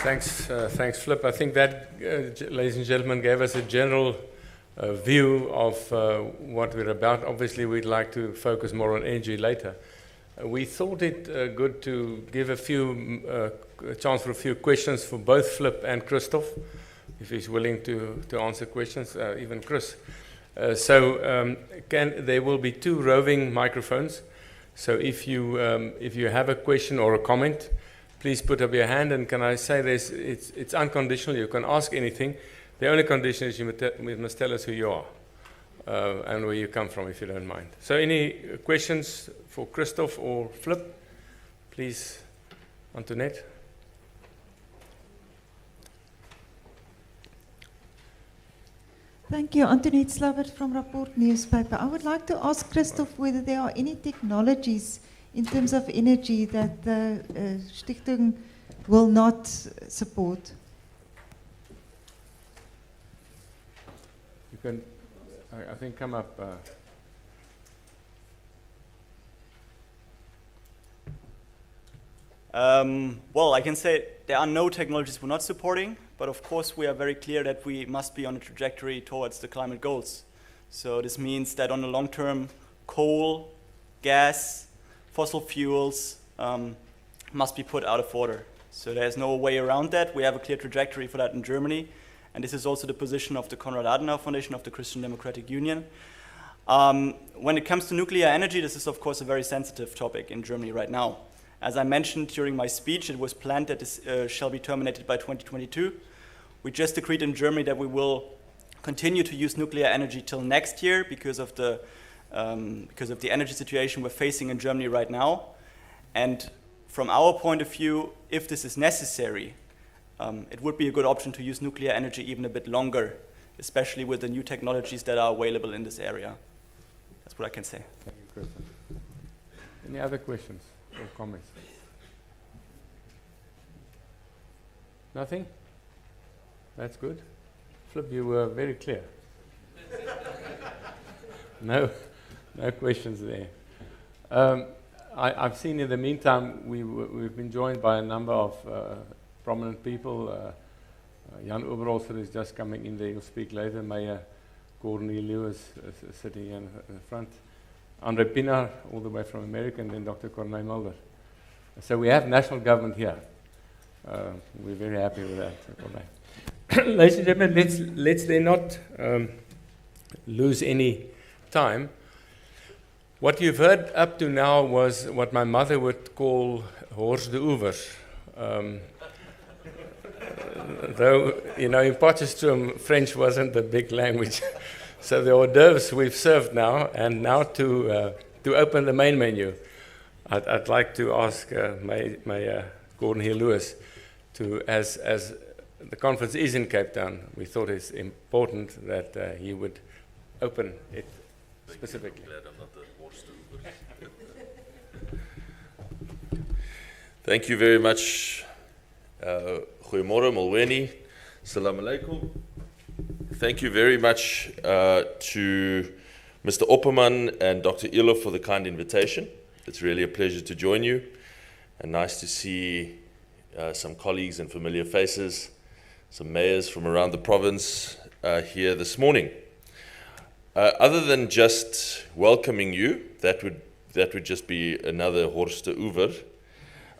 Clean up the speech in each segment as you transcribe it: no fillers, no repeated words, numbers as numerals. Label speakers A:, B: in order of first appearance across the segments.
A: Thanks, Flip. I think that, ladies and gentlemen, gave us a general view of what we're about. Obviously, we'd like to focus more on energy later. We thought it good to give a chance for a few questions for both Flip and Christoph, if he's willing to answer questions, even Chris. There will be 2 roving microphones. So if you have a question or a comment, please put up your hand. And can I say this? It's unconditional. You can ask anything. The only condition is you must tell us who you are and where you come from, if you don't mind. So any questions for Christoph or Flip? Please, Antoinette.
B: Thank you. Antoinette Slabbert from Rapport newspaper. I would like to ask Christoph whether there are any technologies in terms of energy that the Stichting will not support.
A: You can, I think, come up.
C: Well, I can say there are no technologies we're not supporting, but of course we are very clear that we must be on a trajectory towards the climate goals. So this means that on the long term, coal, gas, fossil fuels must be put out of order. So there's no way around that. We have a clear trajectory for that in Germany. And this is also the position of the Konrad Adenauer Foundation of the Christian Democratic Union. When it comes to nuclear energy, this is of course a very sensitive topic in Germany right now. As I mentioned during my speech, it was planned that this shall be terminated by 2022. We just agreed in Germany that we will continue to use nuclear energy till next year because of the energy situation we're facing in Germany right now. And from our point of view, if this is necessary, it would be a good option to use nuclear energy even a bit longer, especially with the new technologies that are available in this area. That's what I can say.
A: Thank you, Christoph. Any other questions or comments? Nothing? That's good. Flip, you were very clear. No questions there. I've seen in the meantime, we've been joined by a number of prominent people. Jan Oberholzer is just coming in there. He'll speak later. Mayor Geordin Lewis is sitting here in the front. Andre Pinar, all the way from America, and then Dr. Corné Mulder. So we have national government here. We're very happy with that, Corné. Ladies and gentlemen, let's then not lose any time. What you've heard up to now was what my mother would call Horst de Oevers. Though, you know, in Potchefstroom, French wasn't the big language. So the hors d'oeuvres we've served now, and now to open the main menu, I'd like to ask my Gordon here Lewis to, as the conference is in Cape Town, we thought it's important that he would open it specifically.
D: I'm glad I'm not the Horst de Oevers. Thank you very much. Goeiemorgen, Molweni. Assalamu alaikum. Thank you very much to Mr. Opperman and Dr. Ilo for the kind invitation. It's really a pleasure to join you, and nice to see some colleagues and familiar faces, some mayors from around the province here this morning. Other than just welcoming you, that would just be another Horst de Oever.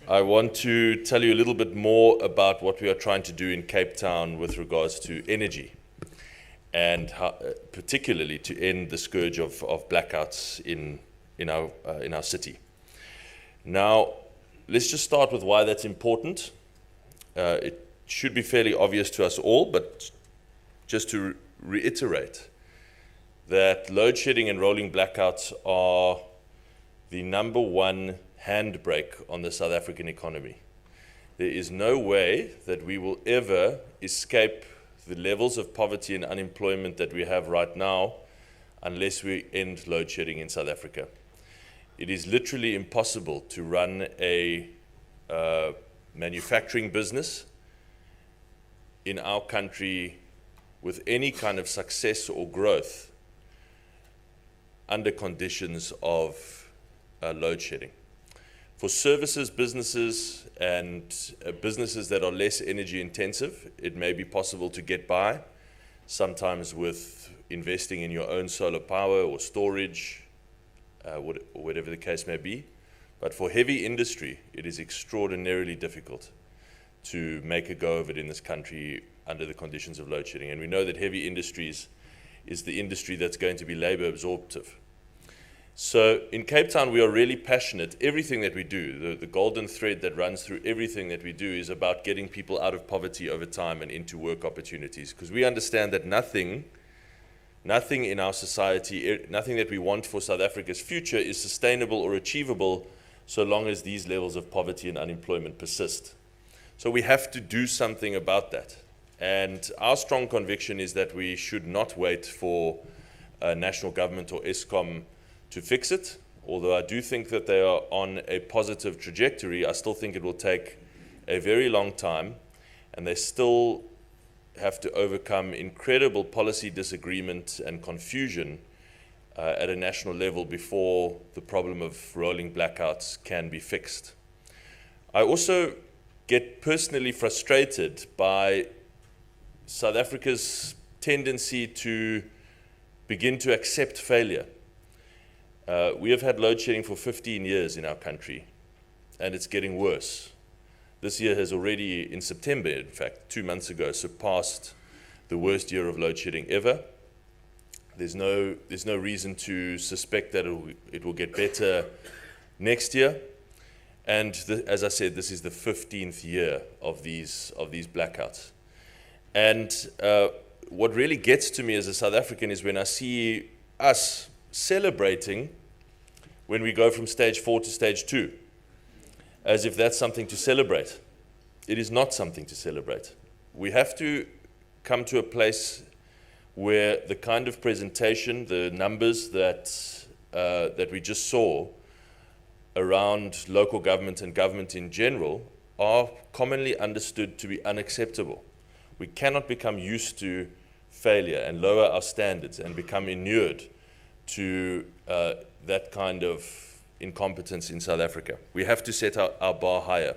D: I want to tell you a little bit more about what we are trying to do in Cape Town with regards to energy, and how, particularly to end the scourge of blackouts in our city. Now, let's just start with why that's important. It should be fairly obvious to us all, but just to reiterate that load shedding and rolling blackouts are the number one handbrake on the South African economy. There is no way that we will ever escape the levels of poverty and unemployment that we have right now unless we end load shedding in South Africa. It is literally impossible to run a manufacturing business in our country with any kind of success or growth under conditions of load shedding. For services businesses and businesses that are less energy intensive, it may be possible to get by, sometimes with investing in your own solar power or storage, whatever the case may be. But for heavy industry, it is extraordinarily difficult to make a go of it in this country under the conditions of load shedding. And we know that heavy industries is the industry that's going to be labor absorptive. So in Cape Town, we are really passionate. Everything that we do, the golden thread that runs through everything that we do is about getting people out of poverty over time and into work opportunities. Because we understand that nothing in our society, nothing that we want for South Africa's future is sustainable or achievable so long as these levels of poverty and unemployment persist. So we have to do something about that. And our strong conviction is that we should not wait for national government or Eskom to fix it. Although I do think that they are on a positive trajectory, I still think it will take a very long time, and they still have to overcome incredible policy disagreement and confusion at a national level before the problem of rolling blackouts can be fixed. I also get personally frustrated by South Africa's tendency to begin to accept failure. We have had load shedding for 15 years in our country, and it's getting worse. This year has already, in September, in fact, 2 months ago, surpassed the worst year of load shedding ever. There's no reason to suspect that it will get better next year. And as I said, this is the 15th year of these blackouts. And what really gets to me as a South African is when I see us celebrating when we go from stage 4 to stage 2, as if that's something to celebrate. It is not something to celebrate. We have to come to a place where the kind of presentation, the numbers that we just saw around local government and government in general are commonly understood to be unacceptable. We cannot become used to failure and lower our standards and become inured to that kind of incompetence in South Africa. We have to set our bar higher.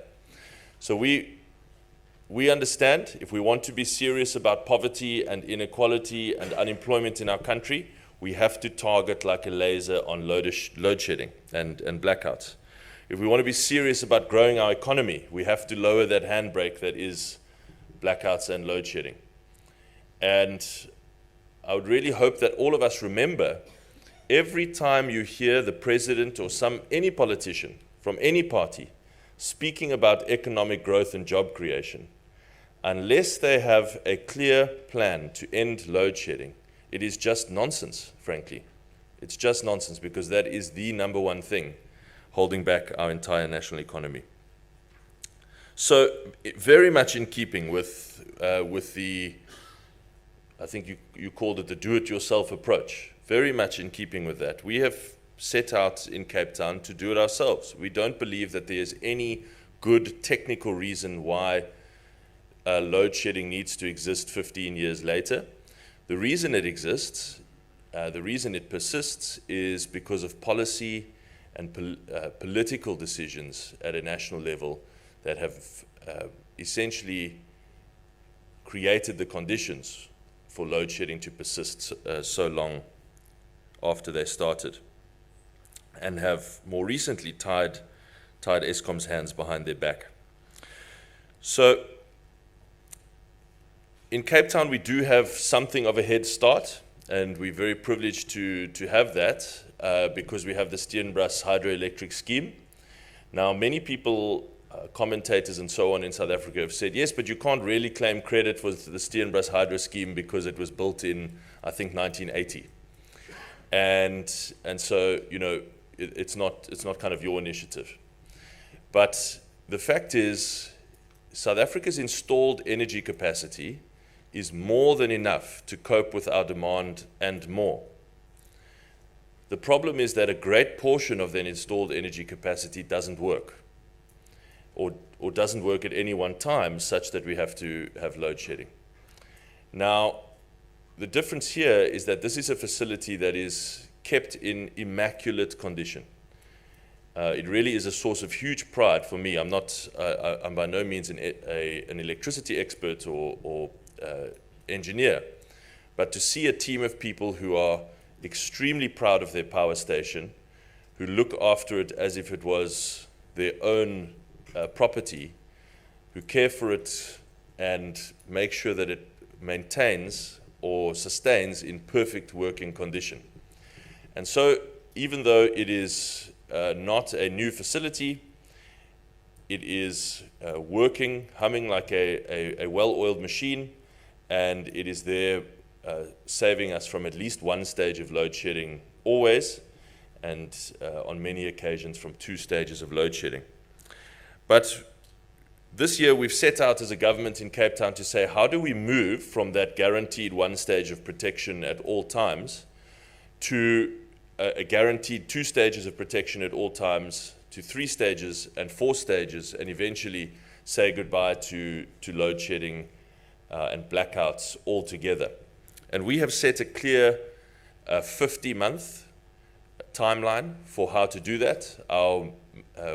D: So we understand if we want to be serious about poverty and inequality and unemployment in our country, we have to target like a laser on load shedding and blackouts. If we want to be serious about growing our economy, we have to lower that handbrake that is blackouts and load shedding. And I would really hope that all of us remember, every time you hear the president or any politician from any party speaking about economic growth and job creation, unless they have a clear plan to end load shedding, it is just nonsense, frankly. It's just nonsense, because that is the number one thing holding back our entire national economy. So very much in keeping with the, I think you called it the do-it-yourself approach, very much in keeping with that. We have set out in Cape Town to do it ourselves. We don't believe that there's any good technical reason why load shedding needs to exist 15 years later. The reason it exists, the reason it persists, is because of policy and political decisions at a national level that have essentially created the conditions for load shedding to persist so long after they started, and have more recently tied Eskom's hands behind their back. So in Cape Town, we do have something of a head start, and we're very privileged to have that because we have the Steenbras hydroelectric scheme. Now, many people, commentators and so on in South Africa have said, yes, but you can't really claim credit for the Steenbras hydro scheme because it was built in, I think, 1980. And so, you know, it's not kind of your initiative. But the fact is, South Africa's installed energy capacity is more than enough to cope with our demand and more. The problem is that a great portion of that installed energy capacity doesn't work, or doesn't work at any one time, such that we have to have load shedding. Now, the difference here is that this is a facility that is kept in immaculate condition. It really is a source of huge pride for me. I'm by no means an electricity expert or engineer, but to see a team of people who are extremely proud of their power station, who look after it as if it was their own property, who care for it and make sure that it maintains or sustains in perfect working condition. And so, even though it is not a new facility, it is working, humming like a well-oiled machine, and it is there saving us from at least one stage of load shedding always, and on many occasions from 2 stages of load shedding. But this year we've set out as a government in Cape Town to say, how do we move from that guaranteed 1 stage of protection at all times to a guaranteed 2 stages of protection at all times, to 3 stages and 4 stages, and eventually say goodbye to load shedding and blackouts altogether. And we have set a clear 50-month timeline for how to do that. Our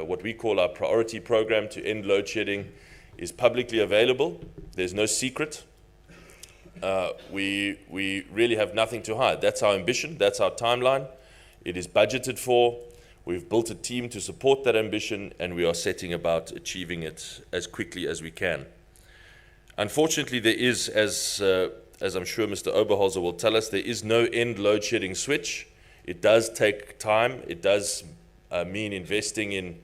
D: what we call our priority program to end load shedding is publicly available. There's no secret. We really have nothing to hide. That's our ambition. That's our timeline. It is budgeted for. We've built a team to support that ambition, and we are setting about achieving it as quickly as we can. Unfortunately, there is, as I'm sure Mr. Oberholzer will tell us, there is no end load shedding switch. It does take time. It does mean investing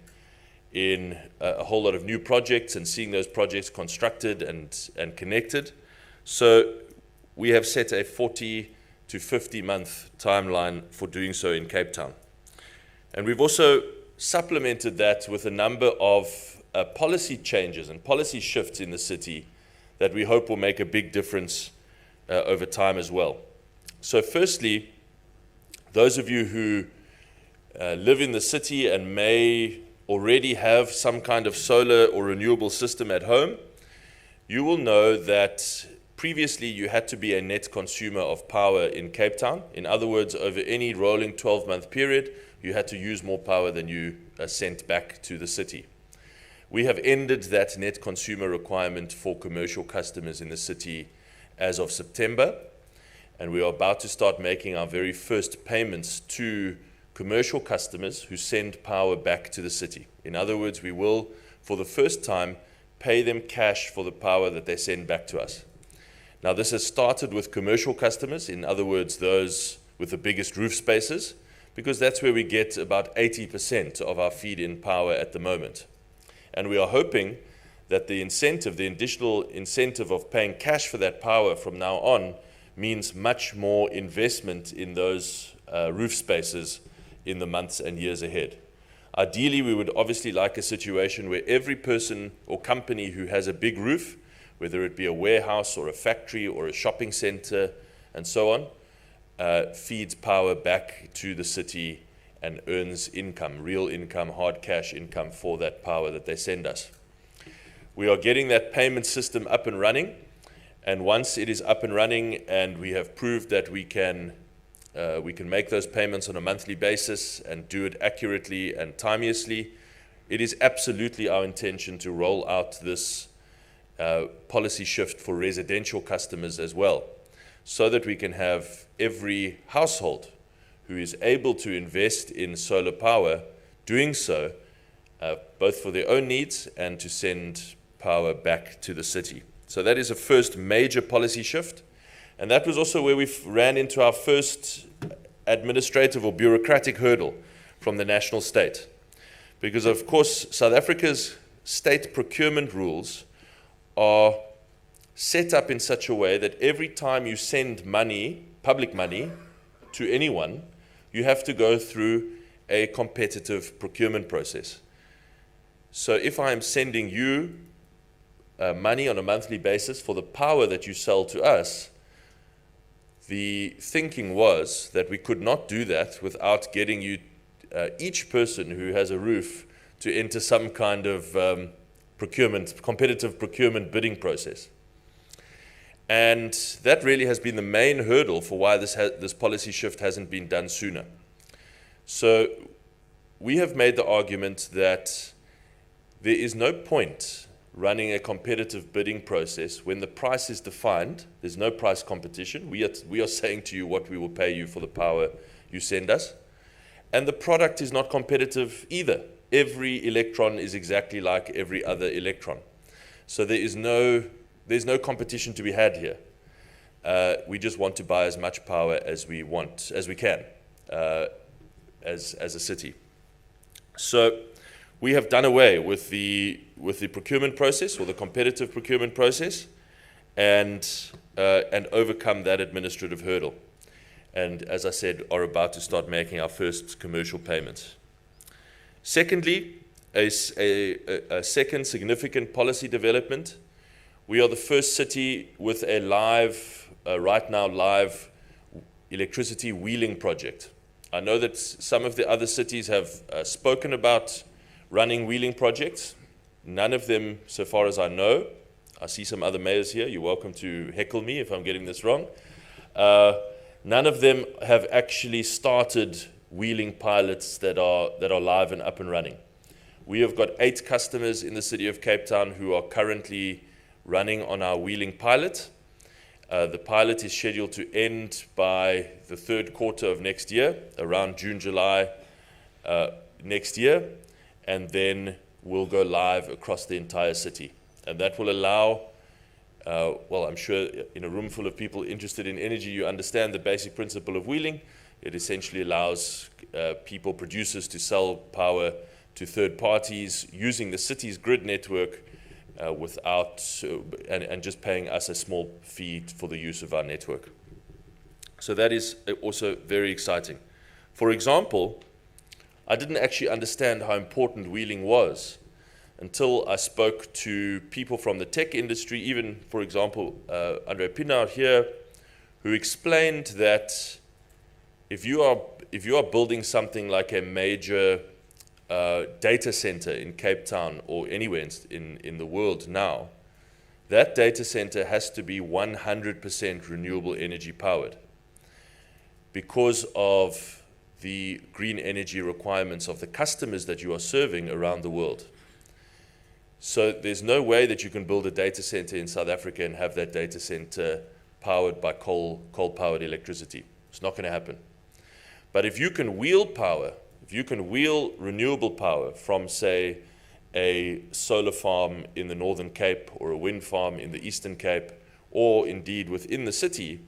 D: in a whole lot of new projects and seeing those projects constructed and connected. So we have set a 40 to 50-month timeline for doing so in Cape Town. And we've also supplemented that with a number of policy changes and policy shifts in the city that we hope will make a big difference over time as well. So firstly, those of you who live in the city and may already have some kind of solar or renewable system at home, you will know that previously you had to be a net consumer of power in Cape Town. In other words, over any rolling 12-month period, you had to use more power than you sent back to the city. We have ended that net consumer requirement for commercial customers in the city as of September, and we are about to start making our very first payments to commercial customers who send power back to the city. In other words, we will, for the first time, pay them cash for the power that they send back to us. Now, this has started with commercial customers, in other words, those with the biggest roof spaces, because that's where we get about 80% of our feed-in power at the moment. And we are hoping that the additional incentive of paying cash for that power from now on means much more investment in those roof spaces in the months and years ahead. Ideally, we would obviously like a situation where every person or company who has a big roof, whether it be a warehouse or a factory or a shopping center and so on, feeds power back to the city and earns income, real income, hard cash income for that power that they send us. We are getting that payment system up and running, and once it is up and running and we have proved that we can make those payments on a monthly basis and do it accurately and timeously, it is absolutely our intention to roll out this policy shift for residential customers as well, so that we can have every household who is able to invest in solar power doing so, both for their own needs and to send power back to the city. So that is a first major policy shift. And that was also where we ran into our first administrative or bureaucratic hurdle from the national state. Because, of course, South Africa's state procurement rules are set up in such a way that every time you send money, public money, to anyone, you have to go through a competitive procurement process. So if I am sending you money on a monthly basis for the power that you sell to us, the thinking was that we could not do that without getting you, each person who has a roof, to enter some kind of competitive procurement bidding process. And that really has been the main hurdle for why this policy shift hasn't been done sooner. So we have made the argument that there is no point running a competitive bidding process when the price is defined. There's no price competition. We are saying to you what we will pay you for the power you send us. And the product is not competitive either. Every electron is exactly like every other electron. So there's no competition to be had here. We just want to buy as much power as we can, as a city. So we have done away with the procurement process, or the competitive procurement process, and overcome that administrative hurdle. And as I said, are about to start making our first commercial payments. Secondly, a second significant policy development. We are the first city with a right now live electricity wheeling project. I know that some of the other cities have spoken about running wheeling projects. None of them, so far as I know. I see some other mayors here. You're welcome to heckle me if I'm getting this wrong. None of them have actually started wheeling pilots that are live and up and running. We have got 8 customers in the city of Cape Town who are currently running on our wheeling pilot. The pilot is scheduled to end by the 3rd quarter of next year, around June, July next year, and then we'll go live across the entire city. And that will allow, well, I'm sure in a room full of people interested in energy, you understand the basic principle of wheeling. It essentially allows producers to sell power to third parties using the city's grid network and just paying us a small fee for the use of our network. So that is also very exciting. For example, I didn't actually understand how important wheeling was until I spoke to people from the tech industry, even, for example, Andre Pinaar here, who explained that if you are building something like a major data center in Cape Town or anywhere in the world now, that data center has to be 100% renewable energy powered because of the green energy requirements of the customers that you are serving around the world. So there's no way that you can build a data center in South Africa and have that data center powered by coal-powered electricity. It's not going to happen. But if you can wheel power, if you can wheel renewable power from, say, a solar farm in the Northern Cape or a wind farm in the Eastern Cape, or indeed within the city,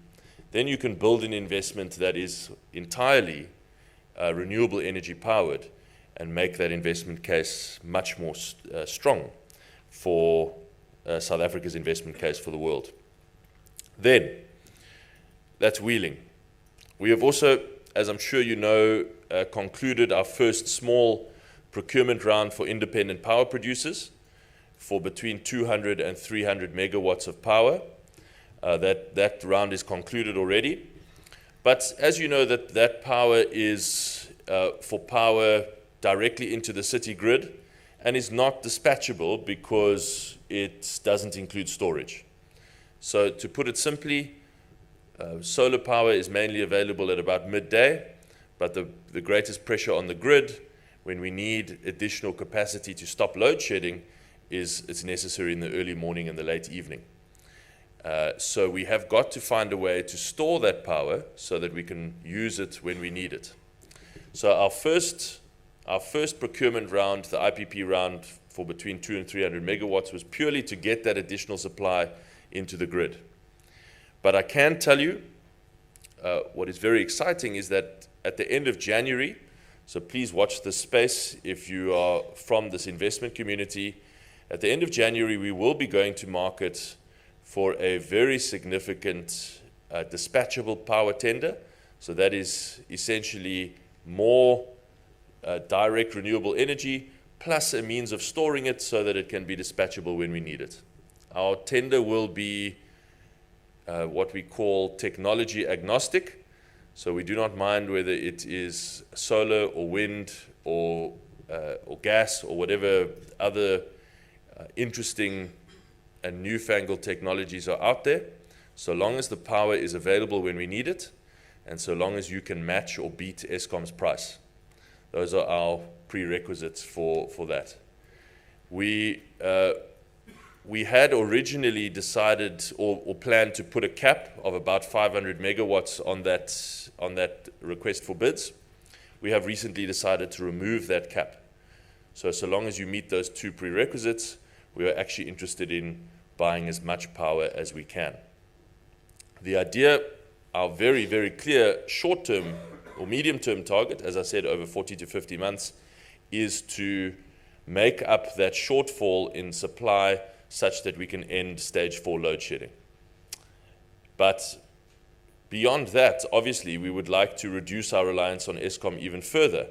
D: then you can build an investment that is entirely renewable energy powered and make that investment case much more strong for South Africa's investment case for the world. Then, that's wheeling. We have also, as I'm sure you know, concluded our first small procurement round for independent power producers for between 200 and 300 megawatts of power. That round is concluded already. But as you know, that power is for power directly into the city grid and is not dispatchable because it doesn't include storage. So to put it simply, solar power is mainly available at about midday, but the greatest pressure on the grid when we need additional capacity to stop load shedding it's necessary in the early morning and the late evening. So we have got to find a way to store that power so that we can use it when we need it. So our first procurement round, the IPP round for between 200 and 300 megawatts, was purely to get that additional supply into the grid. But I can tell you what is very exciting is that at the end of January, so please watch this space if you are from this investment community, at the end of January we will be going to market for a very significant dispatchable power tender. So that is essentially more direct renewable energy plus a means of storing it so that it can be dispatchable when we need it. Our tender will be what we call technology agnostic. So we do not mind whether it is solar or wind or gas or whatever other interesting and newfangled technologies are out there, so long as the power is available when we need it, and so long as you can match or beat Eskom's price. Those are our prerequisites for that. We had originally decided or planned to put a cap of about 500 megawatts on that request for bids. We have recently decided to remove that cap. So long as you meet those two prerequisites, we are actually interested in buying as much power as we can. The idea, our very, very clear short-term or medium-term target, as I said, over 40 to 50 months, is to make up that shortfall in supply such that we can end stage 4 load shedding. But beyond that, obviously, we would like to reduce our reliance on Eskom even further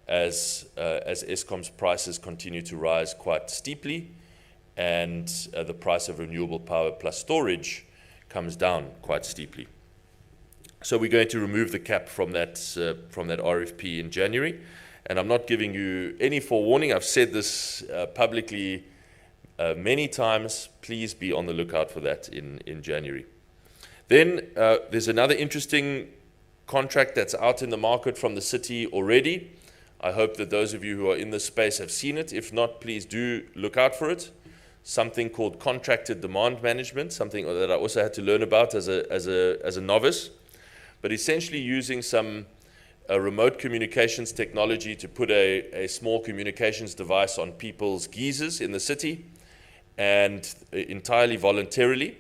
D: as Eskom's prices continue to rise quite steeply and the price of renewable power plus storage comes down quite steeply. So we're going to remove the cap from that RFP in January. And I'm not giving you any forewarning. I've said this publicly many times. Please be on the lookout for that in January. Then there's another interesting contract that's out in the market from the city already. I hope that those of you who are in this space have seen it. If not, please do look out for it. Something called contracted demand management, something that I also had to learn about as a novice. But essentially using some remote communications technology to put a small communications device on people's geysers in the city, and entirely voluntarily.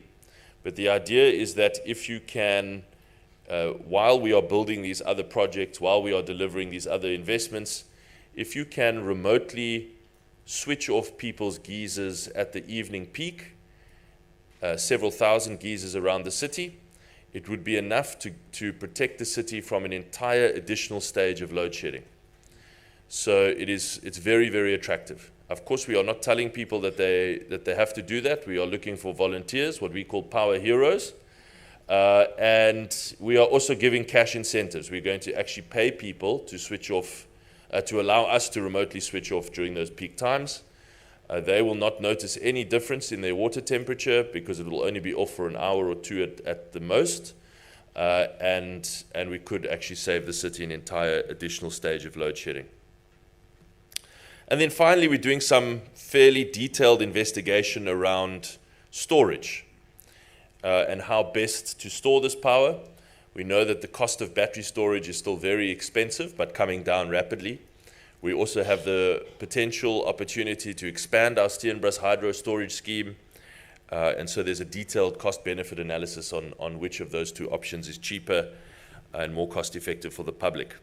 D: But the idea is that if you can, while we are building these other projects, while we are delivering these other investments, if you can remotely switch off people's geysers at the evening peak, several thousand geysers around the city, it would be enough to protect the city from an entire additional stage of load shedding. So it's very, very attractive. Of course, we are not telling people that they have to do that. We are looking for volunteers, what we call power heroes. And we are also giving cash incentives. We're going to actually pay people to switch off, to allow us to remotely switch off during those peak times. They will not notice any difference in their water temperature because it will only be off for an hour or two at the most. And we could actually save the city an entire additional stage of load shedding. And then finally, we're doing some fairly detailed investigation around storage and how best to store this power. We know that the cost of battery storage is still very expensive, but coming down rapidly. We also have the potential opportunity to expand our Steenbras hydro storage scheme. And so there's a detailed cost-benefit analysis on which of those two options is cheaper and more cost-effective for the public.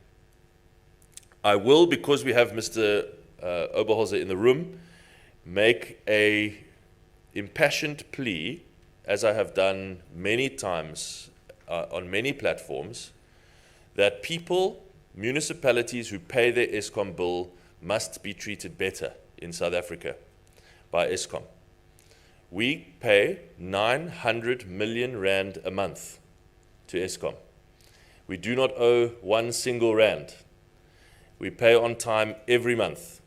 D: I will, because we have Mr. Oberholzer in the room, make a impassioned plea, as I have done many times on many platforms, that people, municipalities who pay their Eskom bill must be treated better in South Africa by Eskom. We pay 900 million rand a month to Eskom. We do not owe 1 single rand. We pay on time every month.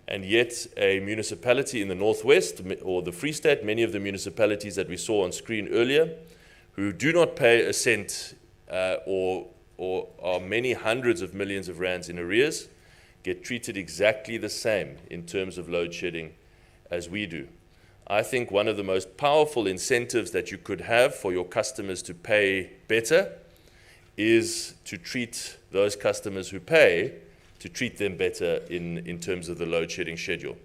D: And yet a municipality in the Northwest or the Free State, many of the municipalities that we saw on screen earlier, who do not pay a cent or are many hundreds of millions of rands in arrears, get treated exactly the same in terms of load shedding as we do. I think one of the most powerful incentives that you could have for your customers to pay better is to treat those customers who pay, to treat them better in terms of the load shedding schedule.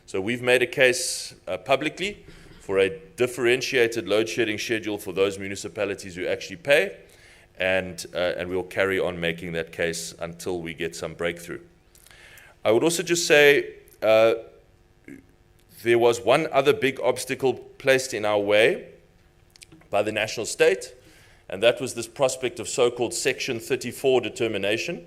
D: So we've made a case publicly for a differentiated load shedding schedule for those municipalities who actually pay, and we'll carry on making that case until we get some breakthrough. I would also just say there was one other big obstacle placed in our way by the national state, and that was this prospect of so-called Section 34 determination,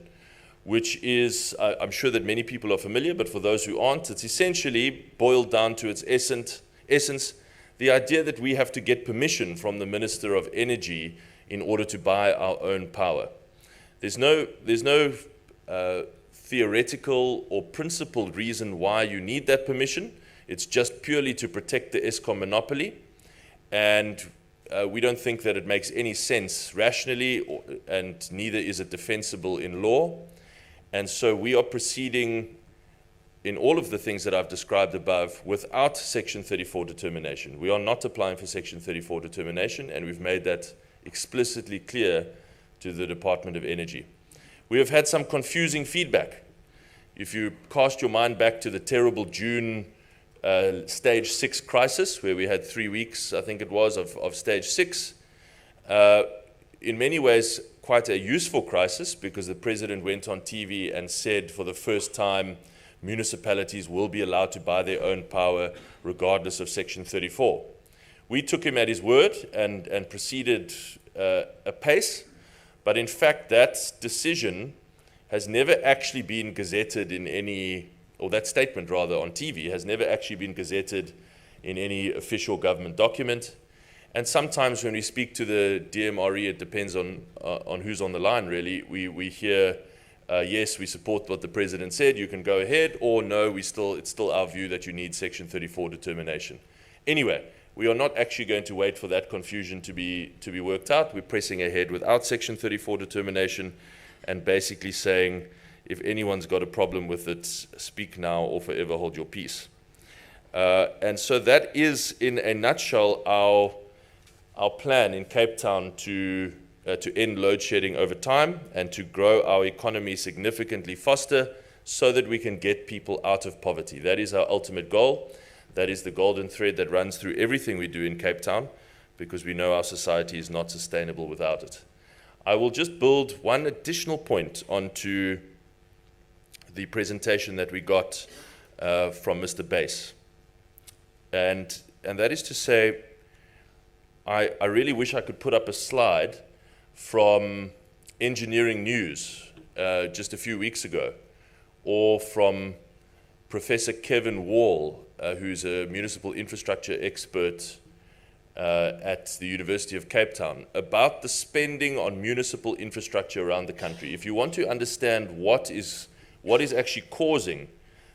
D: which is, I'm sure that many people are familiar, but for those who aren't, it's essentially boiled down to its essence, the idea that we have to get permission from the Minister of Energy in order to buy our own power. There's no theoretical or principled reason why you need that permission. It's just purely to protect the Eskom monopoly, and we don't think that it makes any sense rationally, and neither is it defensible in law. And so we are proceeding in all of the things that I've described above without Section 34 determination. We are not applying for Section 34 determination, and we've made that explicitly clear to the Department of Energy. We have had some confusing feedback. If you cast your mind back to the terrible June stage 6 crisis, where we had 3 weeks, I think it was, of stage 6, in many ways quite a useful crisis, because the president went on TV and said for the first time municipalities will be allowed to buy their own power regardless of Section 34. We took him at his word and proceeded apace, but in fact that decision has never actually been gazetted in any, or that statement rather on TV has never actually been gazetted in any official government document. And sometimes when we speak to the DMRE, it depends on who's on the line really, we hear, yes, we support what the president said, you can go ahead, or no, it's still our view that you need Section 34 determination. Anyway, we are not actually going to wait for that confusion to be worked out. We're pressing ahead without Section 34 determination and basically saying, if anyone's got a problem with it, speak now or forever hold your peace. And so that is, in a nutshell, our plan in Cape Town to end load shedding over time and to grow our economy significantly faster so that we can get people out of poverty. That is our ultimate goal. That is the golden thread that runs through everything we do in Cape Town, because we know our society is not sustainable without it. I will just build one additional point onto the presentation that we got from Mr. Bass. And that is to say, I really wish I could put up a slide from Engineering News just a few weeks ago, or from Professor Kevin Wall, who's a municipal infrastructure expert at the University of Cape Town, about the spending on municipal infrastructure around the country. If you want to understand what is actually causing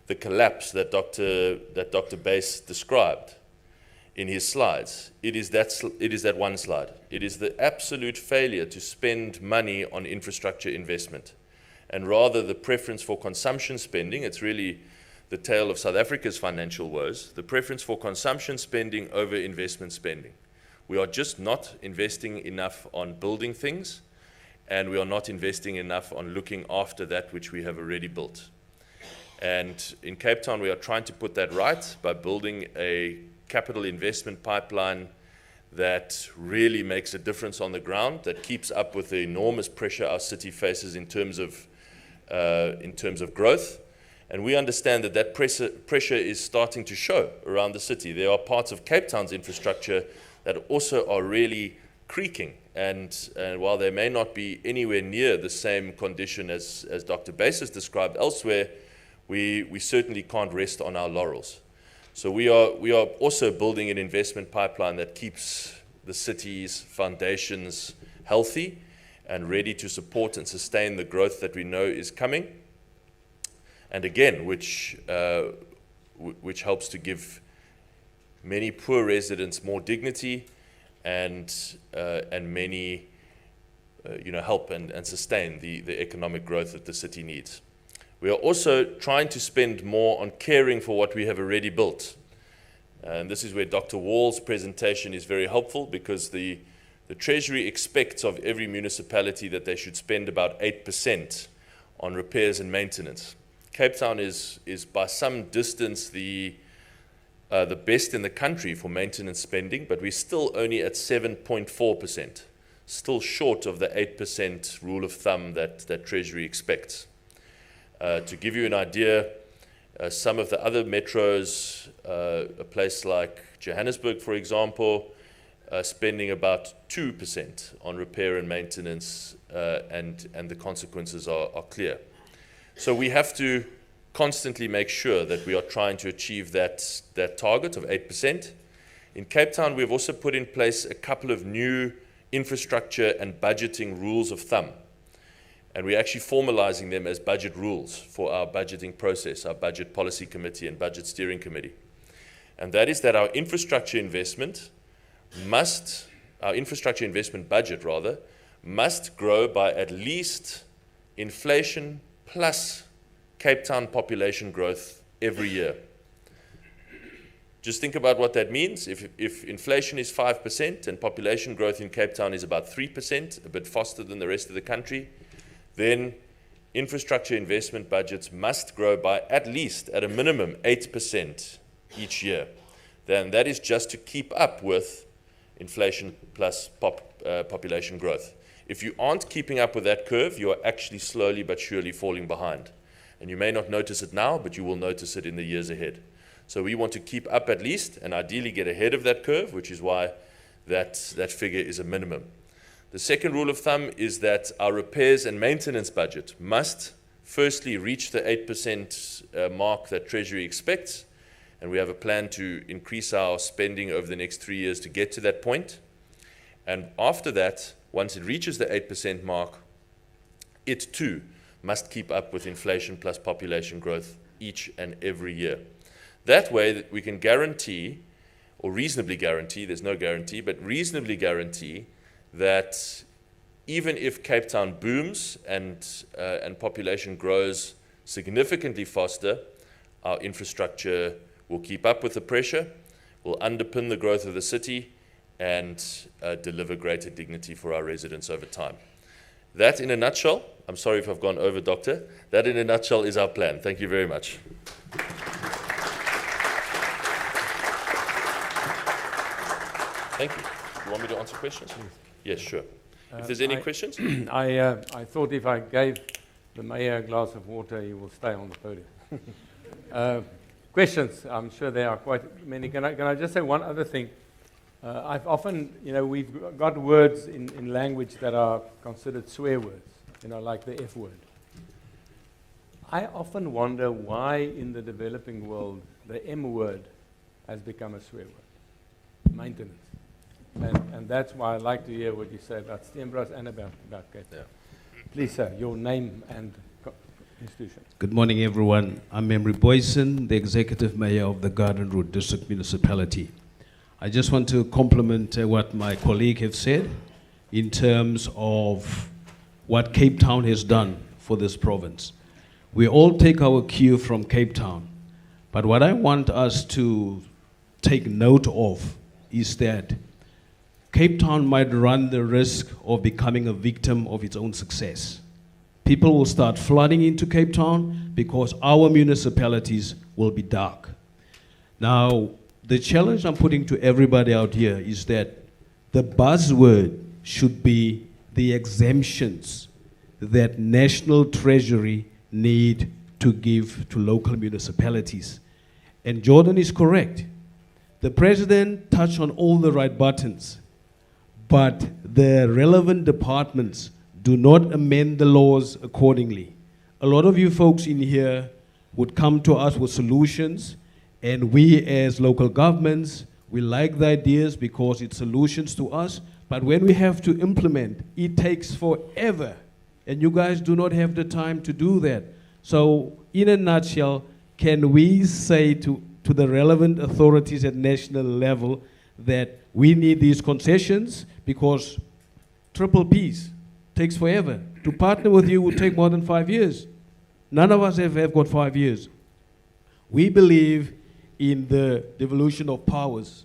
D: the collapse that Dr. Bass described in his slides, it is that one slide. It is the absolute failure to spend money on infrastructure investment, and rather the preference for consumption spending. It's really the tale of South Africa's financial woes, the preference for consumption spending over investment spending. We are just not investing enough on building things, and we are not investing enough on looking after that which we have already built. And in Cape Town, we are trying to put that right by building a capital investment pipeline that really makes a difference on the ground, that keeps up with the enormous pressure our city faces in terms of growth. And we understand that pressure is starting to show around the city. There are parts of Cape Town's infrastructure that also are really creaking. And while they may not be anywhere near the same condition as Dr. Bass has described elsewhere, we certainly can't rest on our laurels. So we are also building an investment pipeline that keeps the city's foundations healthy and ready to support and sustain the growth that we know is coming. And again, which helps to give many poor residents more dignity and many help and sustain the economic growth that the city needs. We are also trying to spend more on caring for what we have already built. And this is where Dr. Wall's presentation is very helpful, because the Treasury expects of every municipality that they should spend about 8% on repairs and maintenance. Cape Town is by some distance the best in the country for maintenance spending, but we're still only at 7.4%, still short of the 8% rule of thumb that Treasury expects. To give you an idea, some of the other metros, a place like Johannesburg, for example, spending about 2% on repair and maintenance, and the consequences are clear. So we have to constantly make sure that we are trying to achieve that target of 8%. In Cape Town, we've also put in place a couple of new infrastructure and budgeting rules of thumb. And we're actually formalizing them as budget rules for our budgeting process, our budget policy committee and budget steering committee. And that is that our infrastructure investment budget must grow by at least inflation plus Cape Town population growth every year. Just think about what that means. If inflation is 5% and population growth in Cape Town is about 3%, a bit faster than the rest of the country, then infrastructure investment budgets must grow by at least, at a minimum, 8% each year. Then that is just to keep up with inflation plus population growth. If you aren't keeping up with that curve, you are actually slowly but surely falling behind. And you may not notice it now, but you will notice it in the years ahead. So we want to keep up at least, and ideally get ahead of that curve, which is why that figure is a minimum. The second rule of thumb is that our repairs and maintenance budget must firstly reach the 8% mark that Treasury expects, and we have a plan to increase our spending over the next 3 years to get to that point. And after that, once it reaches the 8% mark, it too must keep up with inflation plus population growth each and every year. That way that we can guarantee, or reasonably guarantee, there's no guarantee, but reasonably guarantee that even if Cape Town booms and population grows significantly faster, our infrastructure will keep up with the pressure, will underpin the growth of the city, and deliver greater dignity for our residents over time. That in a nutshell, I'm sorry if I've gone over, Doctor, that in a nutshell is our plan. Thank you very much. Thank you. You want me to answer questions? Yes, sure. If there's any questions?
A: I thought if I gave the mayor a glass of water, he will stay on the podium. Questions? I'm sure there are quite many. Can I just say one other thing? I've often, we've got words in language that are considered swear words, like the F word. I often wonder why in the developing world the M word has become a swear word. Maintenance. And that's why I like to hear what you say about Steenbras and about Cape Town. Please, sir, your name and institution.
E: Good morning, everyone. I'm Henri, the Executive Mayor of the Garden Route District Municipality. I just want to compliment what my colleague has said in terms of what Cape Town has done for this province. We all take our cue from Cape Town, but what I want us to take note of is that Cape Town might run the risk of becoming a victim of its own success. People will start flooding into Cape Town because our municipalities will be dark. Now, the challenge I'm putting to everybody out here is that the buzzword should be the exemptions that National Treasury need to give to local municipalities. And Geordin is correct. The President touched on all the right buttons, but the relevant departments do not amend the laws accordingly. A lot of you folks in here would come to us with solutions, and we as local governments, we like the ideas because it's solutions to us, but when we have to implement, it takes forever, and you guys do not have the time to do that. So in a nutshell, can we say to the relevant authorities at national level that we need these concessions because triple Ps takes forever. To partner with you would take more than 5 years. None of us have got 5 years. We believe in the devolution of powers,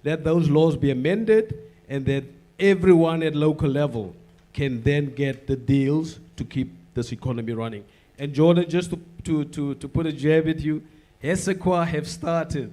E: that those laws be amended and that everyone at local level can then get the deals to keep this economy running. And Geordin, just to put a jab at you, Hesekwa have started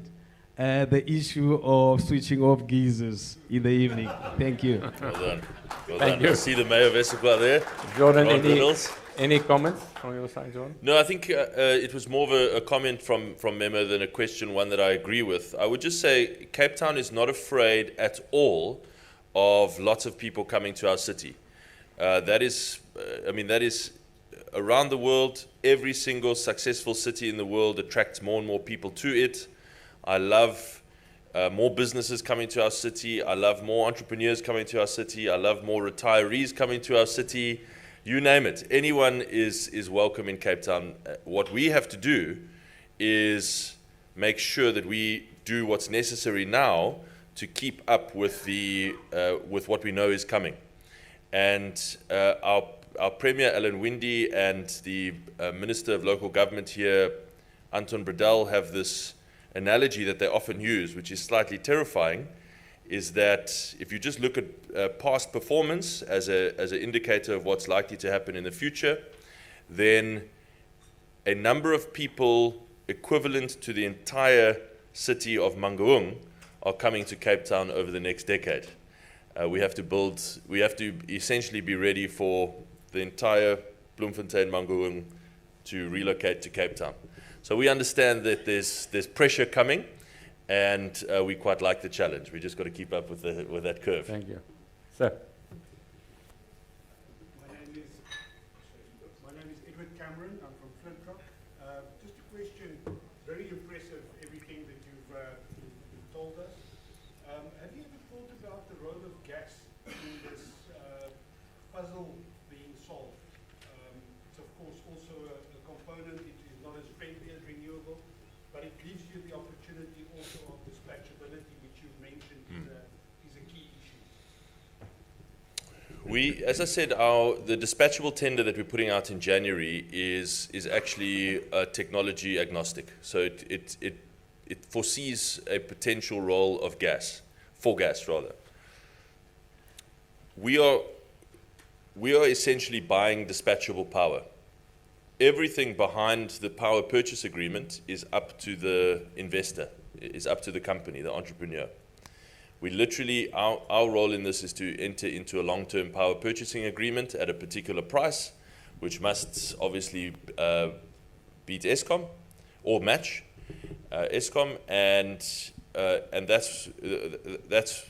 E: the issue of switching off geysers in the evening. Thank you.
D: Well done. Well
A: Thank
D: done.
A: you.
D: I see the Mayor of Hesekwa there.
A: Geordin, any comments from your side, Geordin?
D: No, I think it was more of a comment from Memo than a question, one that I agree with. I would just say Cape Town is not afraid at all of lots of people coming to our city. That is around the world, every single successful city in the world attracts more and more people to it. I love more businesses coming to our city. I love more entrepreneurs coming to our city. I love more retirees coming to our city. You name it. Anyone is welcome in Cape Town. What we have to do is make sure that we do what's necessary now to keep up with with what we know is coming. And our Premier, Alan Winde, and the Minister of Local Government here, Anton Bredel, have this analogy that they often use, which is slightly terrifying, is that if you just look at past performance as an indicator of what's likely to happen in the future, then a number of people equivalent to the entire city of Mangaung are coming to Cape Town over the next decade. We have to essentially be ready for the entire Bloemfontein, Mangaung to relocate to Cape Town. So we understand that there's pressure coming, and we quite like the challenge. We just got to keep up with that curve.
A: Thank you. Sir.
F: My name is Edward Cameron. I'm from Flint Rock. Just a question. Very impressive everything that you've told us. Have you ever thought about the role of gas in this puzzle being solved? It's of course also a component. It is not as friendly as renewable, but it gives you the opportunity also of dispatchability, which you've mentioned is a key issue.
D: As I said, the dispatchable tender that we're putting out in January is actually technology agnostic. So it foresees a potential role of gas, for gas rather. We are essentially buying dispatchable power. Everything behind the power purchase agreement is up to the investor, is up to the company, the entrepreneur. We literally, our role in this is to enter into a long-term power purchasing agreement at a particular price, which must obviously beat Eskom or match Eskom, and that's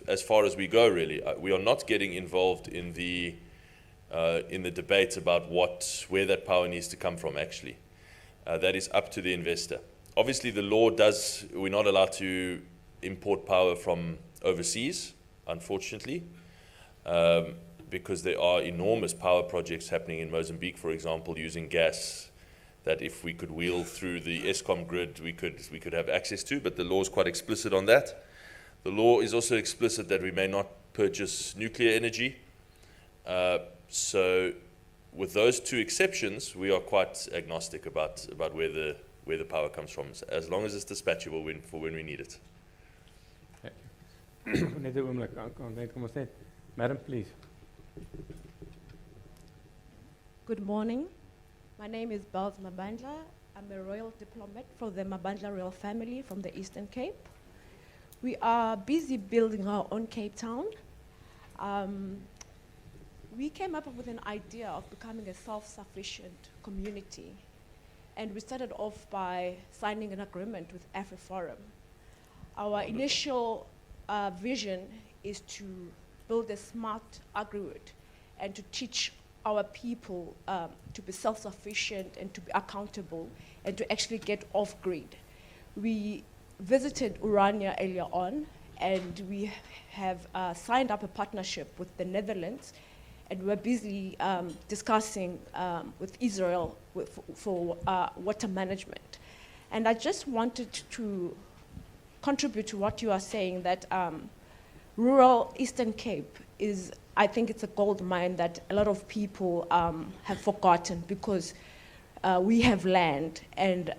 D: as far as we go really. We are not getting involved in the debate about where that power needs to come from actually. That is up to the investor. Obviously the law we're not allowed to import power from overseas, unfortunately, because there are enormous power projects happening in Mozambique, for example, using gas that if we could wheel through the Eskom grid, we could have access to, but the law is quite explicit on that. The law is also explicit that we may not purchase nuclear energy. So with those two exceptions, we are quite agnostic about where the power comes from, as long as it's dispatchable for when we need it.
A: Madam, please.
G: Good morning. My name is Belz Mabandla. I'm a royal diplomat from the Mabandla royal family from the Eastern Cape. We are busy building our own Cape Town. We came up with an idea of becoming a self-sufficient community, and we started off by signing an agreement with Afriforum. Our initial vision is to build a smart agri-wood and to teach our people to be self-sufficient and to be accountable and to actually get off-grid. We visited Urania earlier on, and we have signed up a partnership with the Netherlands, and we're busy discussing with Israel for water management. And I just wanted to contribute to what you are saying, that rural Eastern Cape is, I think it's a gold mine that a lot of people have forgotten, because we have land, and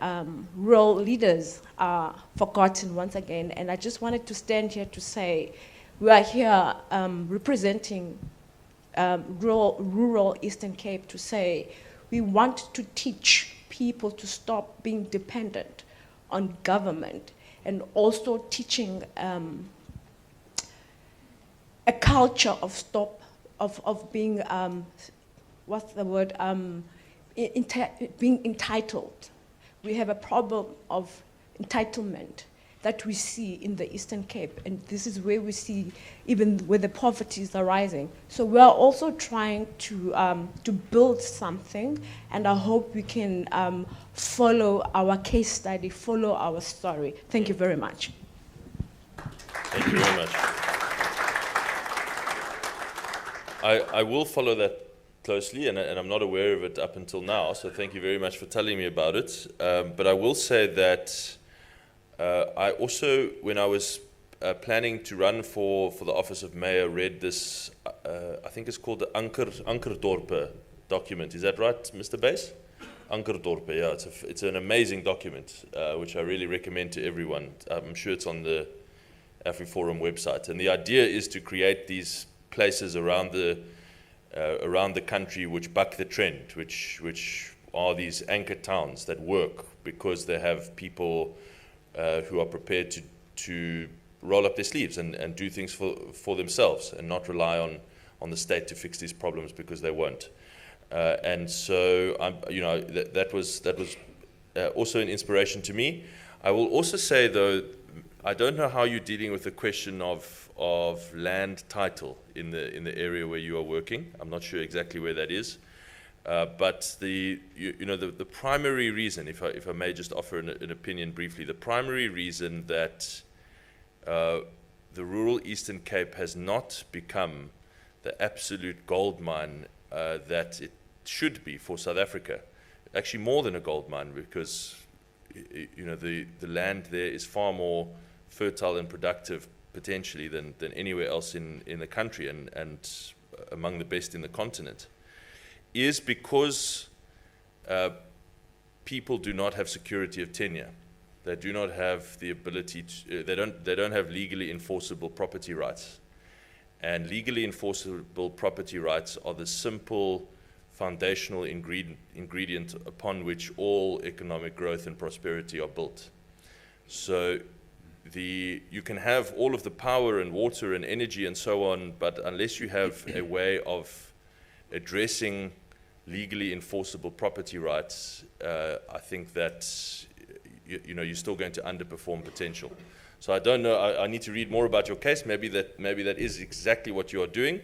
G: rural leaders are forgotten once again. And I just wanted to stand here to say we are here representing rural Eastern Cape, to say we want to teach people to stop being dependent on government, and also teaching a culture of being what's the word, being entitled. We have a problem of entitlement that we see in the Eastern Cape, and this is where we see even where the poverty is arising. So we are also trying to build something, and I hope we can follow our case study, follow our story. Thank you very much.
D: Thank you very much. I will follow that closely, and I'm not aware of it up until now, so thank you very much for telling me about it. But I will say that I also, when I was planning to run for the office of mayor, read this, I think it's called the Ankerdorpe document. Is that right, Mr. Base? Ankerdorpe, yeah, it's an amazing document, which I really recommend to everyone. I'm sure it's on the Afriforum website. And the idea is to create these places around the country which buck the trend, which are these anchor towns that work because they have people who are prepared to roll up their sleeves and do things for themselves and not rely on the state to fix these problems because they won't. And so, that was also an inspiration to me. I will also say, though, I don't know how you're dealing with the question of land title in the area where you are working. I'm not sure exactly where that is. But the primary reason, if I may just offer an opinion briefly, the primary reason that the rural Eastern Cape has not become the absolute gold mine that it should be for South Africa, actually more than a gold mine, because the land there is far more fertile and productive potentially than anywhere else in the country and among the best in the continent, is because people do not have security of tenure. They do not have the ability to, they don't have legally enforceable property rights. And legally enforceable property rights are the simple foundational ingredient upon which all economic growth and prosperity are built. So you can have all of the power and water and energy and so on, but unless you have a way of addressing legally enforceable property rights, I think that you're still going to underperform potential. So I don't know, I need to read more about your case. Maybe that is exactly what you are doing.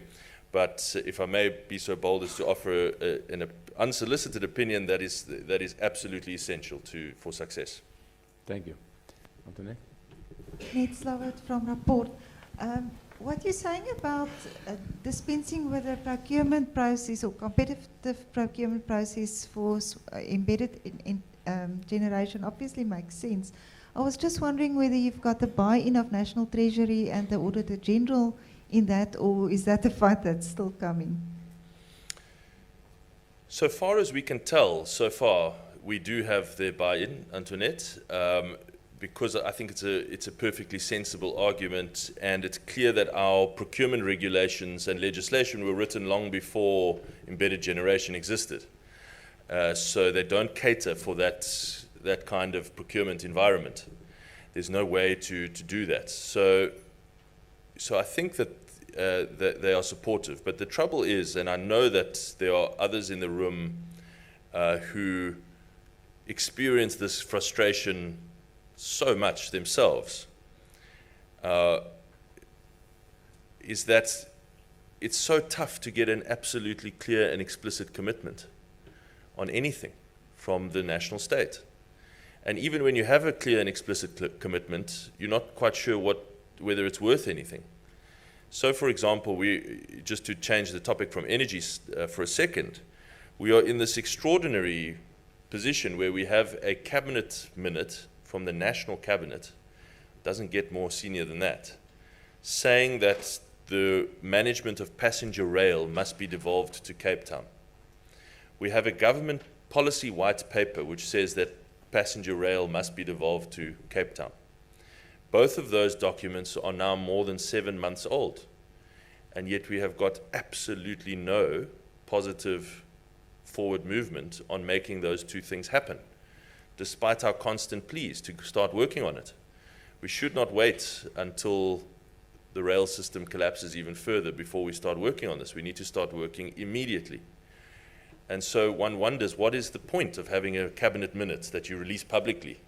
D: But if I may be so bold as to offer an unsolicited opinion, that is absolutely essential for success.
A: Thank you. Antoinette?
B: Ned Slowert from Rapport. What you're saying about dispensing with the procurement process or competitive procurement process for embedded in generation obviously makes sense. I was just wondering whether you've got the buy-in of National Treasury and the Auditor General in that, or is that a fight that's still coming?
D: So far as we can tell, so far, we do have their buy-in, Antoinette, because I think it's a perfectly sensible argument, and it's clear that our procurement regulations and legislation were written long before embedded generation existed. So they don't cater for that kind of procurement environment. There's no way to do that. So I think that they are supportive. But the trouble is, and I know that there are others in the room who experience this frustration so much themselves, is that it's so tough to get an absolutely clear and explicit commitment on anything from the national state. And even when you have a clear and explicit commitment, you're not quite sure whether it's worth anything. So, for example, just to change the topic from energy for a second, we are in this extraordinary position where we have a cabinet minute from the national cabinet, doesn't get more senior than that, saying that the management of passenger rail must be devolved to Cape Town. We have a government policy white paper which says that passenger rail must be devolved to Cape Town. Both of those documents are now more than 7 months old, and yet we have got absolutely no positive forward movement on making those two things happen, despite our constant pleas to start working on it. We should not wait until the rail system collapses even further before we start working on this. We need to start working immediately. And so one wonders, what is the point of having a cabinet minute that you release publicly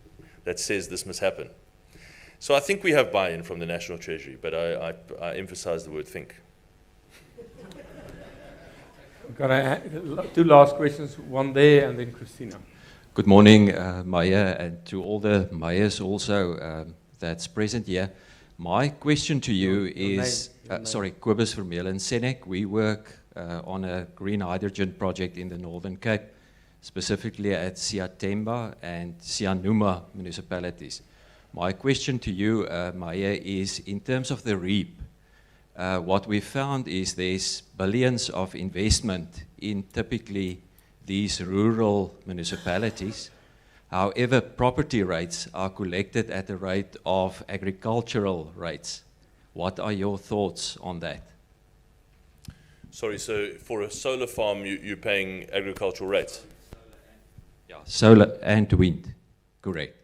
D: that says this must happen? So I think we have buy-in from the National Treasury, but I emphasize the word think.
A: We've got two last questions, one there and then Christina.
H: Good morning, Maya, and to all the Mayas also that's present here. My question to you is, sorry, Kobus Vermeulen, Senec. We work on a green hydrogen project in the Northern Cape, specifically at Siatemba and Sianuma municipalities. My question to you, Maya, is in terms of the REAP, what we found is there's billions of investment in typically these rural municipalities. However, property rates are collected at the rate of agricultural rates. What are your thoughts on that?
D: Sorry, so for a solar farm, you're paying agricultural rates?
H: Yeah, solar and wind, correct.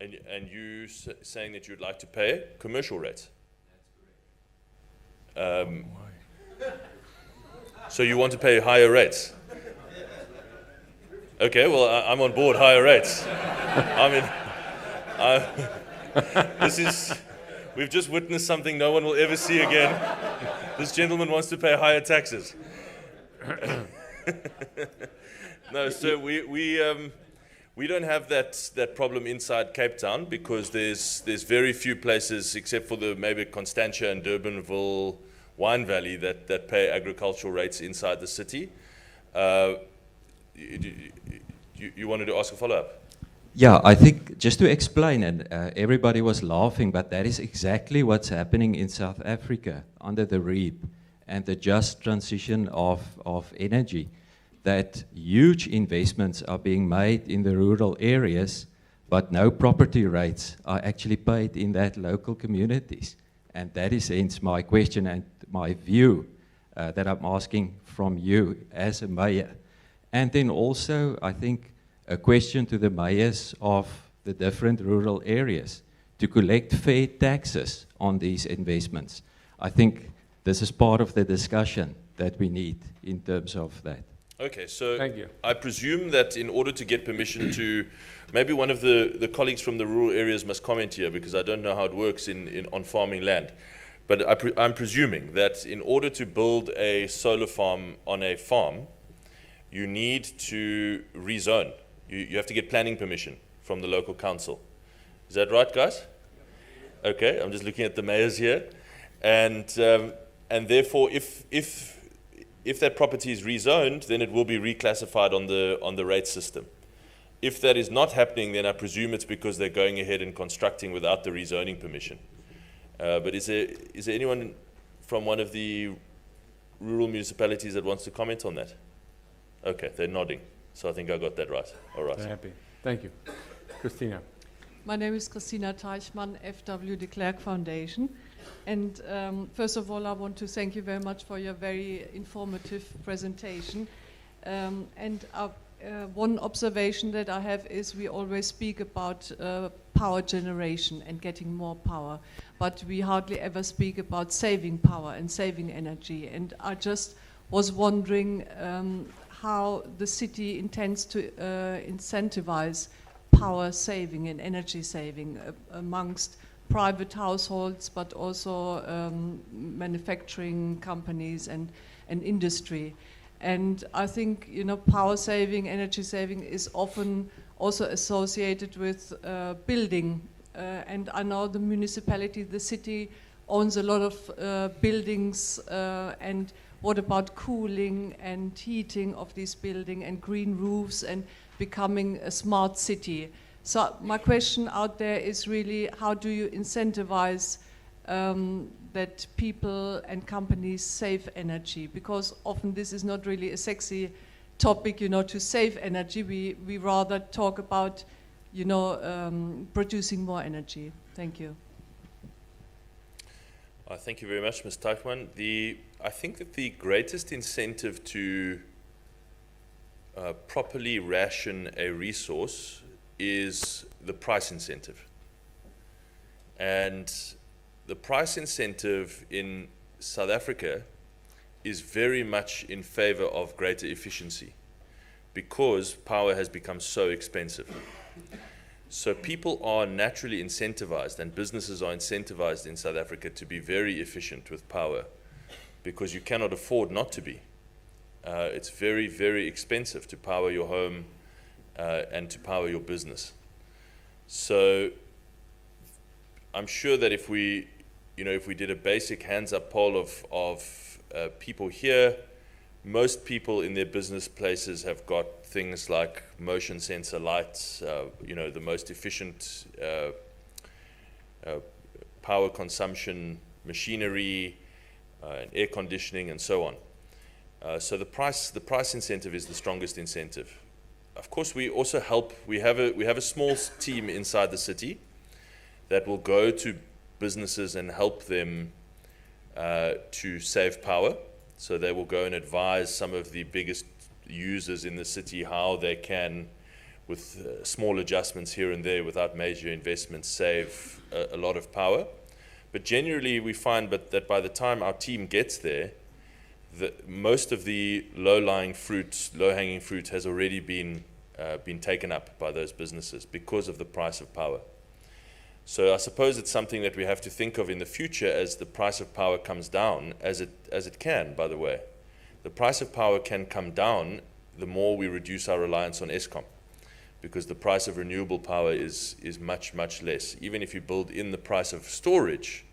D: And you saying that you'd like to pay commercial rates? That's correct. So you want to pay higher rates? Okay, well, I'm on board higher rates. We've just witnessed something no one will ever see again. This gentleman wants to pay higher taxes. No, so we don't have that problem inside Cape Town because there's very few places except for maybe Constantia and Durbanville, Wine Valley that pay agricultural rates inside the city. You wanted to ask a follow-up?
H: Yeah, I think just to explain, and everybody was laughing, but that is exactly what's happening in South Africa under the REAP and the just transition of energy, that huge investments are being made in the rural areas, but no property rates are actually paid in that local communities. And that is hence my question and my view that I'm asking from you as a mayor. And then also, I think, a question to the mayors of the different rural areas to collect fair taxes on these investments. I think this is part of the discussion that we need in terms of that.
D: Okay, so
A: Thank you.
D: I presume that in order to get permission to, maybe one of the colleagues from the rural areas must comment here because I don't know how it works on farming land. But I'm presuming that in order to build a solar farm on a farm, you need to rezone. You have to get planning permission from the local council. Is that right, guys? Okay, I'm just looking at the mayors here. And therefore, if that property is rezoned, then it will be reclassified on the rate system. If that is not happening, then I presume it's because they're going ahead and constructing without the rezoning permission. But is there anyone from one of the rural municipalities that wants to comment on that? Okay, they're nodding. So I think I got that right. All right.
A: Very happy. Thank you. Christina.
I: My name is Christina Teichmann, FW de Klerk Foundation. And first of all, I want to thank you very much for your very informative presentation. One observation that I have is we always speak about power generation and getting more power, but we hardly ever speak about saving power and saving energy. And I just was wondering how the city intends to incentivize power saving and energy saving amongst private households, but also manufacturing companies and industry. And I think, you know, power saving, energy saving is often also associated with building. And I know the municipality, the city owns a lot of buildings, and what about cooling and heating of this building and green roofs and becoming a smart city? So my question out there is really, how do you incentivize that people and companies save energy? Because often this is not really a sexy topic, you know, to save energy. We rather talk about, you know, producing more energy. Thank you.
D: Thank you very much, Ms. Teichmann. I think that the greatest incentive to properly ration a resource is the price incentive. And the price incentive in South Africa is very much in favor of greater efficiency because power has become so expensive. So people are naturally incentivized and businesses are incentivized in South Africa to be very efficient with power because you cannot afford not to be. It's very, very expensive to power your home and to power your business. So I'm sure that if we did a basic hands-up poll of people here, most people in their business places have got things like motion sensor lights, the most efficient power consumption machinery, and air conditioning and so on. So the price incentive is the strongest incentive. Of course, we also help. We have a small team inside the city that will go to businesses and help them to save power. So they will go and advise some of the biggest users in the city how they can, with small adjustments here and there without major investments, save a lot of power. But generally we find that by the time our team gets there, most of the low-hanging fruit has already been taken up by those businesses because of the price of power. So I suppose it's something that we have to think of in the future as the price of power comes down, as it can, by the way. The price of power can come down the more we reduce our reliance on Eskom, because the price of renewable power is much, much less. Even if you build in the price of storage,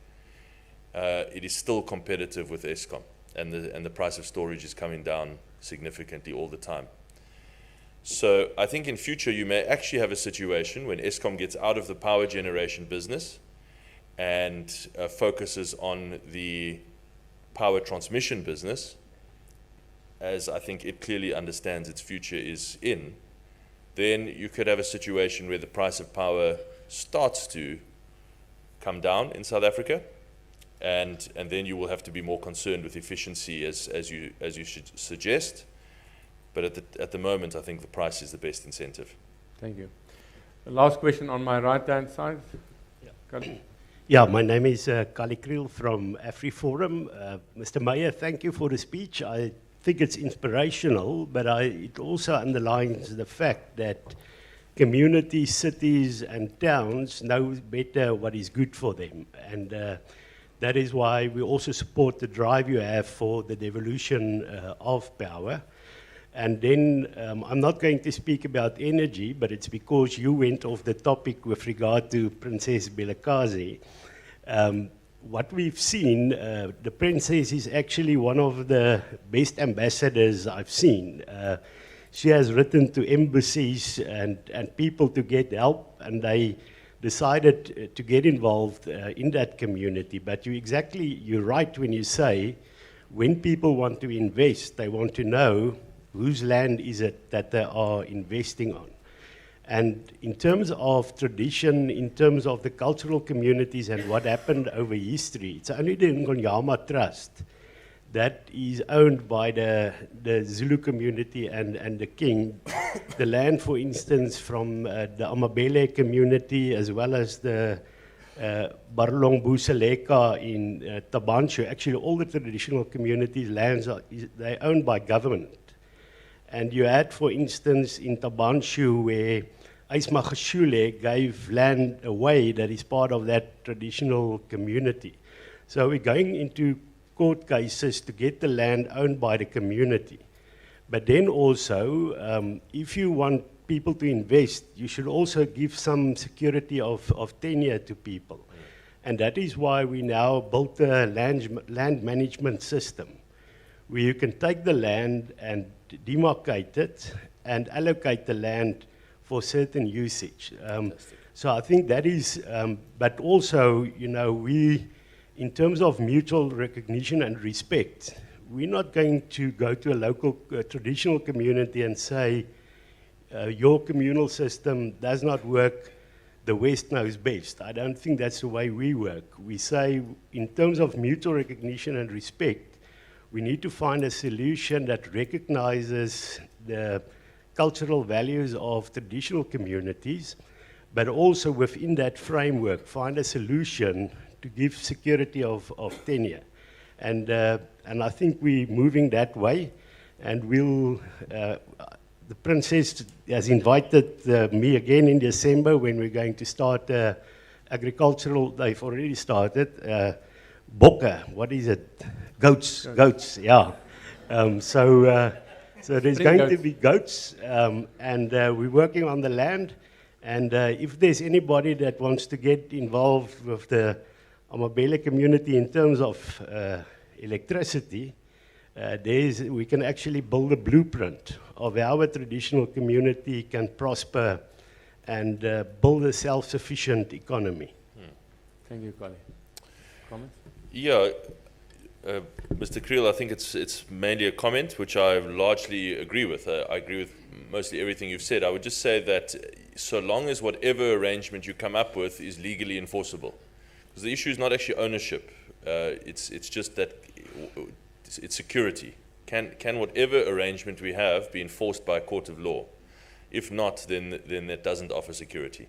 D: it is still competitive with Eskom, and the price of storage is coming down significantly all the time. So I think in future you may actually have a situation when Eskom gets out of the power generation business and focuses on the power transmission business, as I think it clearly understands its future is in. Then you could have a situation where the price of power starts to come down in South Africa, and then you will have to be more concerned with efficiency as you should suggest. But at the moment, I think the price is the best incentive.
A: Thank you. The last question on my right-hand side.
J: Yeah, my name is Kali Kriel from AfriForum. Mr. Meyer, thank you for the speech. I think it's inspirational, but it also underlines the fact that communities, cities, and towns know better what is good for them. And that is why we also support the drive you have for the devolution of power. And then I'm not going to speak about energy, but it's because you went off the topic with regard to Princess Belakazi. What we've seen, the princess is actually one of the best ambassadors I've seen. She has written to embassies and people to get help, and they decided to get involved in that community. But you're right when you say, when people want to invest, they want to know whose land is it that they are investing on. And in terms of tradition, in terms of the cultural communities and what happened over history, it's only the Ngonyama Trust that is owned by the Zulu community and the king. The land, for instance, from the Amabele community, as well as the Barlong Buseleka in Tabanshu, actually all the traditional communities' lands they're owned by government. And you had, for instance, in Tabanshu, where Ismagashule gave land away that is part of that traditional community. So we're going into court cases to get the land owned by the community. But then also, if you want people to invest, you should also give some security of tenure to people. And that is why we now built a land management system, where you can take the land and demarcate it and allocate the land for certain usage. So I think that is, but also, you know, in terms of mutual recognition and respect, we're not going to go to a local traditional community and say, your communal system does not work, the West knows best. I don't think that's the way we work. We say, in terms of mutual recognition and respect, we need to find a solution that recognizes the cultural values of traditional communities, but also within that framework, find a solution to give security of tenure. And I think we're moving that way, and the princess has invited me again in December when we're going to start agricultural, they've already started, bokke, what is it? Goats, yeah. So there's going to be goats, and we're working on the land. And if there's anybody that wants to get involved with the Amabele community in terms of electricity, we can actually build a blueprint of how a traditional community can prosper and build a self-sufficient economy.
A: Thank you, Kali. Comments?
D: Yeah, Mr. Creel, I think it's mainly a comment, which I largely agree with. I agree with mostly everything you've said. I would just say that so long as whatever arrangement you come up with is legally enforceable, because the issue is not actually ownership. It's just that it's security. Can whatever arrangement we have be enforced by a court of law? If not, then that doesn't offer security.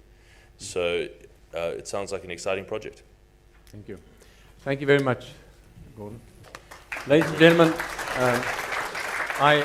D: So it sounds like an exciting project.
A: Thank you. Thank you very much, Gordon. Ladies and gentlemen, I